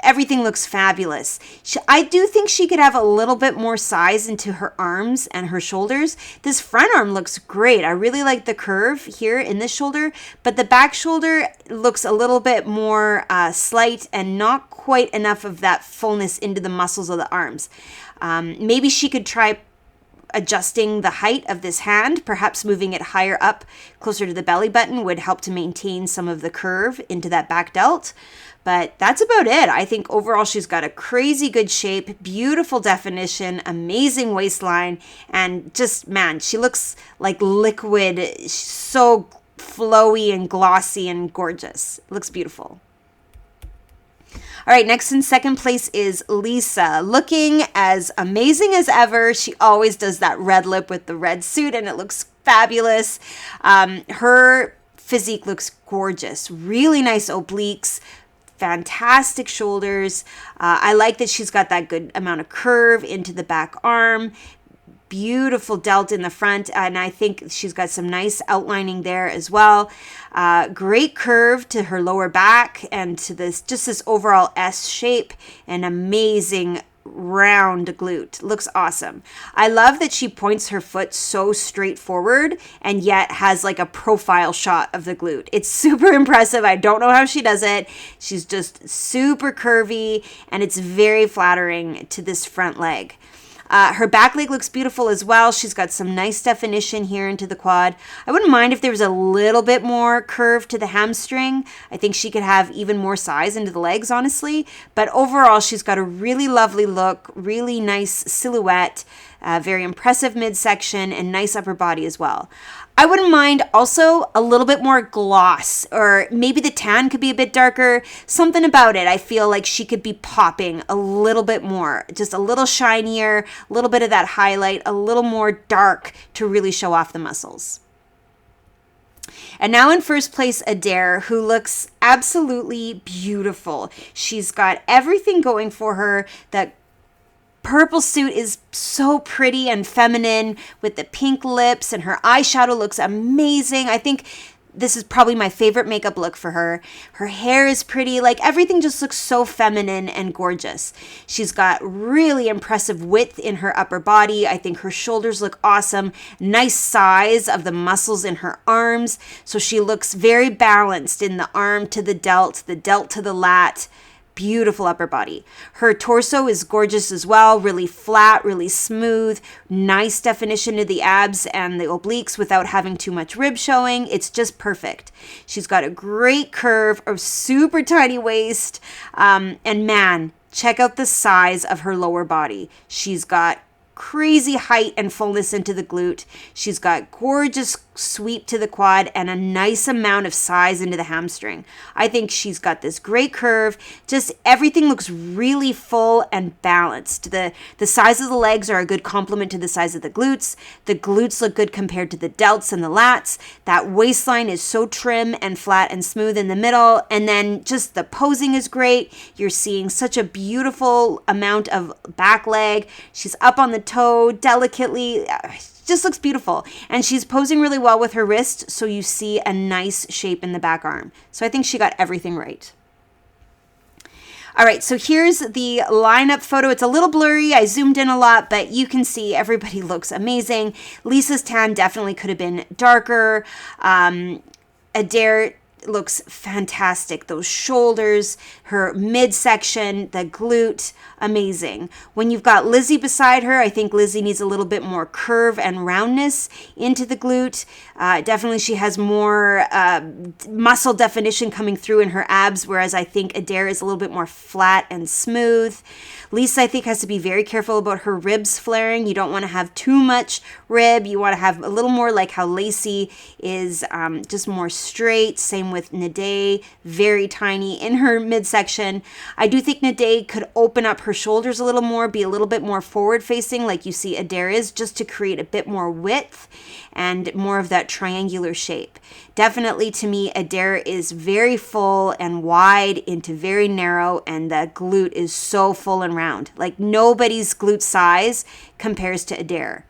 Everything looks fabulous. I do think she could have a little bit more size into her arms and her shoulders. This front arm looks great. I really like the curve here in this shoulder, but the back shoulder looks a little bit more slight and not quite enough of that fullness into the muscles of the arms. Maybe she could try adjusting the height of this hand, perhaps moving it higher up closer to the belly button would help to maintain some of the curve into that back delt. But that's about it. I think overall she's got a crazy good shape, beautiful definition, amazing waistline, and just, man, she looks like liquid. She's so flowy and glossy and gorgeous. Looks beautiful. All right, next in second place is Lisa, looking as amazing as ever. She always does that red lip with the red suit, and it looks fabulous. Her physique looks gorgeous. Really nice obliques, fantastic shoulders. I like that she's got that good amount of curve into the back arm. beautiful delt in the front, and I think she's got some nice outlining there as well. Great curve to her lower back and to this overall S shape, and amazing round glute. Looks awesome. I love that she points her foot so straight forward and yet has like a profile shot of the glute. It's super impressive. I don't know how she does it. She's just super curvy, and it's very flattering to this front leg. Her back leg looks beautiful as well. She's got some nice definition here into the quad. I wouldn't mind if there was a little bit more curve to the hamstring. I think she could have even more size into the legs, honestly. But overall, she's got a really lovely look, really nice silhouette, very impressive midsection, and nice upper body as well. I wouldn't mind also a little bit more gloss, or maybe the tan could be a bit darker. Something about it, I feel like she could be popping a little bit more, just a little shinier, a little bit of that highlight, a little more dark to really show off the muscles. And now in first place, Adair, who looks absolutely beautiful. She's got everything going for her. That purple suit is so pretty and feminine with the pink lips, and her eyeshadow looks amazing. I think this is probably my favorite makeup look for her. Her hair is pretty. Like, everything just looks so feminine and gorgeous. She's got really impressive width in her upper body. I think her shoulders look awesome. Nice size of the muscles in her arms. So she looks very balanced in the arm to the delt to the lat. Beautiful upper body. Her torso is gorgeous as well, really flat, really smooth, nice definition to the abs and the obliques without having too much rib showing. It's just perfect. She's got a great curve, a super tiny waist, and man, check out the size of her lower body. She's got crazy height and fullness into the glute. She's got gorgeous sweep to the quad and a nice amount of size into the hamstring. I think she's got this great curve. Just everything looks really full and balanced. The size of the legs are a good complement to the size of the glutes. The glutes look good compared to the delts and the lats. That waistline is so trim and flat and smooth in the middle. And then just the posing is great. You're seeing such a beautiful amount of back leg. She's up on the toe delicately. Just looks beautiful, and she's posing really well with her wrist, so you see a nice shape in the back arm. So I think she got everything right. All right, so here's the lineup photo. It's a little blurry. I zoomed in a lot, but you can see everybody looks amazing. Lisa's tan definitely could have been darker. Adair looks fantastic. Those shoulders, her midsection, the glute, amazing. When you've got Lizzie beside her, I think Lizzie needs a little bit more curve and roundness into the glute. Definitely she has more muscle definition coming through in her abs, whereas I think Adair is a little bit more flat and smooth. Lisa, I think, has to be very careful about her ribs flaring. You don't want to have too much rib. You want to have a little more like how Lacey is, just more straight. Same with Nade, very tiny in her midsection. I do think Nade could open up her shoulders a little more, be a little bit more forward facing like you see Adair is, just to create a bit more width and more of that triangular shape. Definitely, to me, Adair is very full and wide into very narrow, and the glute is so full and round. Like, nobody's glute size compares to Adair.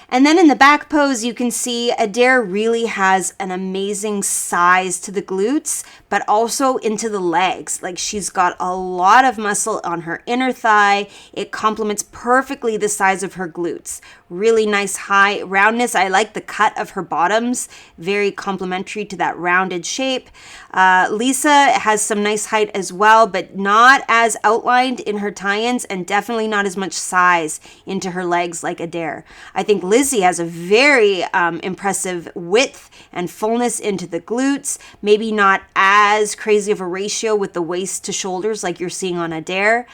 And then in the back pose, you can see Adair really has an amazing size to the glutes, but also into the legs. Like, she's got a lot of muscle on her inner thigh. It complements perfectly the size of her glutes. Really nice high roundness. I like the cut of her bottoms, very complementary to that rounded shape. Lisa has some nice height as well, but not as outlined in her tie-ins, and definitely not as much size into her legs like Adair. I think Lizzie has a very impressive width and fullness into the glutes, maybe not as crazy of a ratio with the waist to shoulders like you're seeing on Adair.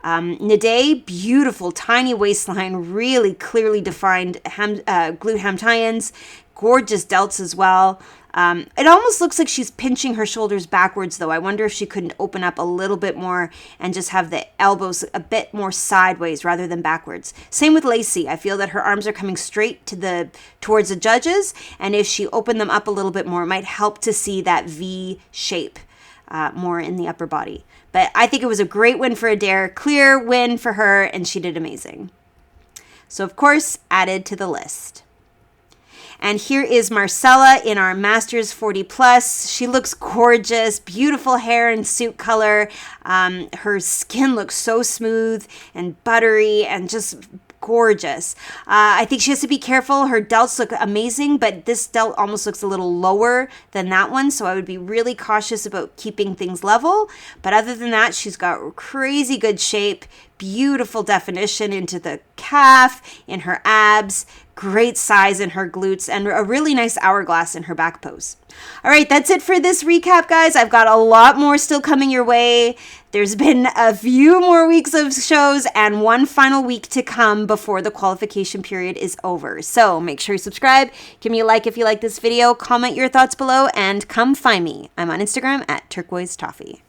Nade, beautiful, tiny waistline, really clearly defined glute ham tie-ins, gorgeous delts as well. It almost looks like she's pinching her shoulders backwards, though. I wonder if she couldn't open up a little bit more and just have the elbows a bit more sideways rather than backwards. Same with Lacey. I feel that her arms are coming straight towards the judges, and if she opened them up a little bit more, it might help to see that V shape more in the upper body. But I think it was a great win for Adair, clear win for her, and she did amazing. So of course, added to the list. And here is Marcella in our Masters 40 Plus. She looks gorgeous, beautiful hair and suit color. Her skin looks so smooth and buttery and just gorgeous. I think she has to be careful. Her delts look amazing, but this delt almost looks a little lower than that one. So I would be really cautious about keeping things level. But other than that, she's got crazy good shape, beautiful definition into the calf, in her abs, great size in her glutes, and a really nice hourglass in her back pose. All right, that's it for this recap, guys. I've got a lot more still coming your way. There's been a few more weeks of shows and one final week to come before the qualification period is over. So make sure you subscribe, give me a like if you like this video, comment your thoughts below, and come find me. I'm on Instagram at turquoise toffee.